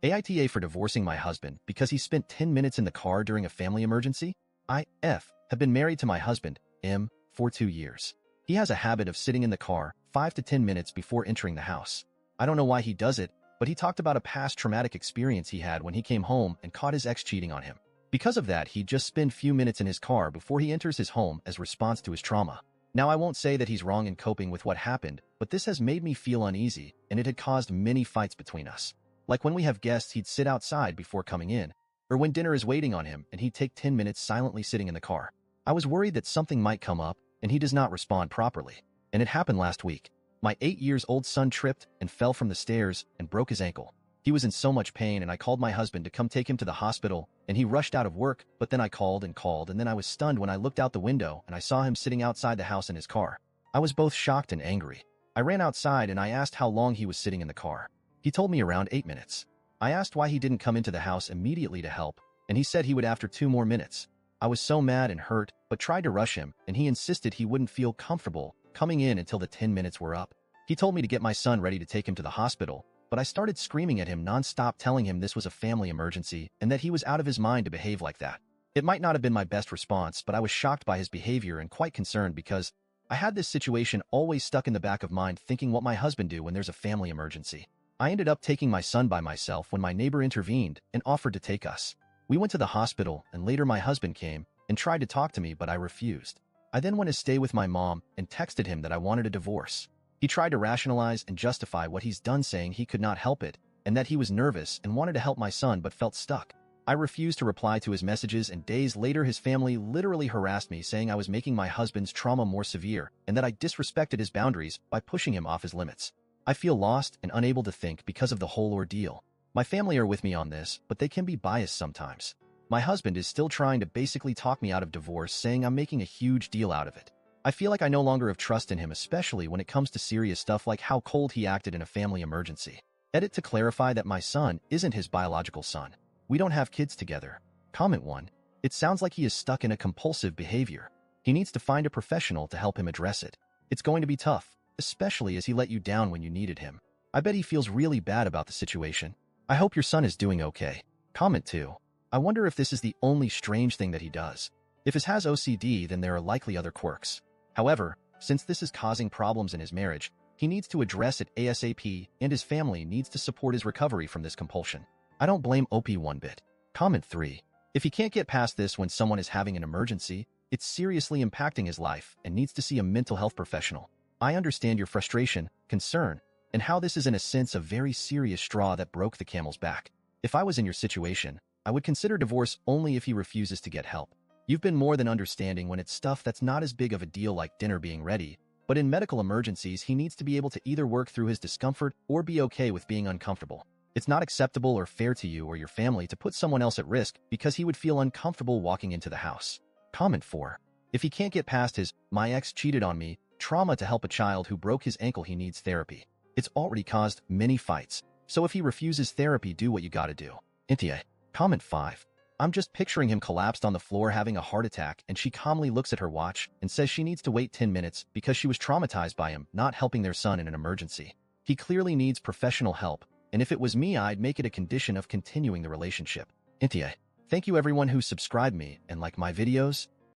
AITA for divorcing my husband because he spent 10 minutes in the car during a family emergency. I.F. have been married to my husband, M, for 2 years. He has a habit of sitting in the car 5 to 10 minutes before entering the house. I don't know why he does it, but he talked about a past traumatic experience he had when he came home and caught his ex cheating on him. Because of that, he'd just spend few minutes in his car before he enters his home as response to his trauma. Now, I won't say that he's wrong in coping with what happened, but this has made me feel uneasy, and it had caused many fights between us. Like when we have guests, he'd sit outside before coming in, or when dinner is waiting on him and he'd take 10 minutes silently sitting in the car. I was worried that something might come up and he does not respond properly. And it happened last week. My 8-year-old son tripped and fell from the stairs and broke his ankle. He was in so much pain and I called my husband to come take him to the hospital, and he rushed out of work, but then I called and then I was stunned when I looked out the window and I saw him sitting outside the house in his car. I was both shocked and angry. I ran outside and I asked how long he was sitting in the car. He told me around 8 minutes. I asked why he didn't come into the house immediately to help, and he said he would after 2 more minutes. I was so mad and hurt, but tried to rush him, and he insisted he wouldn't feel comfortable coming in until the 10 minutes were up. He told me to get my son ready to take him to the hospital, but I started screaming at him nonstop, telling him this was a family emergency and that he was out of his mind to behave like that. It might not have been my best response, but I was shocked by his behavior and quite concerned because I had this situation always stuck in the back of mind, thinking what my husband do when there's a family emergency. I ended up taking my son by myself when my neighbor intervened and offered to take us. We went to the hospital, and later my husband came and tried to talk to me, but I refused. I then went to stay with my mom and texted him that I wanted a divorce. He tried to rationalize and justify what he's done, saying he could not help it and that he was nervous and wanted to help my son but felt stuck. I refused to reply to his messages, and days later his family literally harassed me, saying I was making my husband's trauma more severe and that I disrespected his boundaries by pushing him off his limits. I feel lost and unable to think because of the whole ordeal. My family are with me on this, but they can be biased sometimes. My husband is still trying to basically talk me out of divorce, saying I'm making a huge deal out of it. I feel like I no longer have trust in him, especially when it comes to serious stuff like how cold he acted in a family emergency. Edit to clarify that my son isn't his biological son. We don't have kids together. Comment 1. It sounds like he is stuck in a compulsive behavior. He needs to find a professional to help him address it. It's going to be tough, especially as he let you down when you needed him. I bet he feels really bad about the situation. I hope your son is doing okay. Comment 2. I wonder if this is the only strange thing that he does. If he has OCD, then there are likely other quirks. However, since this is causing problems in his marriage, he needs to address it ASAP, and his family needs to support his recovery from this compulsion. I don't blame OP one bit. Comment 3. If he can't get past this when someone is having an emergency, it's seriously impacting his life and needs to see a mental health professional. I understand your frustration, concern, and how this is in a sense a very serious straw that broke the camel's back. If I was in your situation, I would consider divorce only if he refuses to get help. You've been more than understanding when it's stuff that's not as big of a deal like dinner being ready, but in medical emergencies he needs to be able to either work through his discomfort or be okay with being uncomfortable. It's not acceptable or fair to you or your family to put someone else at risk because he would feel uncomfortable walking into the house. Comment 4. If he can't get past his "my ex cheated on me" trauma to help a child who broke his ankle, he needs therapy. It's already caused many fights, so if he refuses therapy, do what you gotta do. Intia. Comment 5. I'm just picturing him collapsed on the floor having a heart attack, and she calmly looks at her watch and says she needs to wait 10 minutes because she was traumatized by him not helping their son in an emergency. He clearly needs professional help, and if it was me, I'd make it a condition of continuing the relationship. Intia. Thank you everyone who subscribed me and like my videos.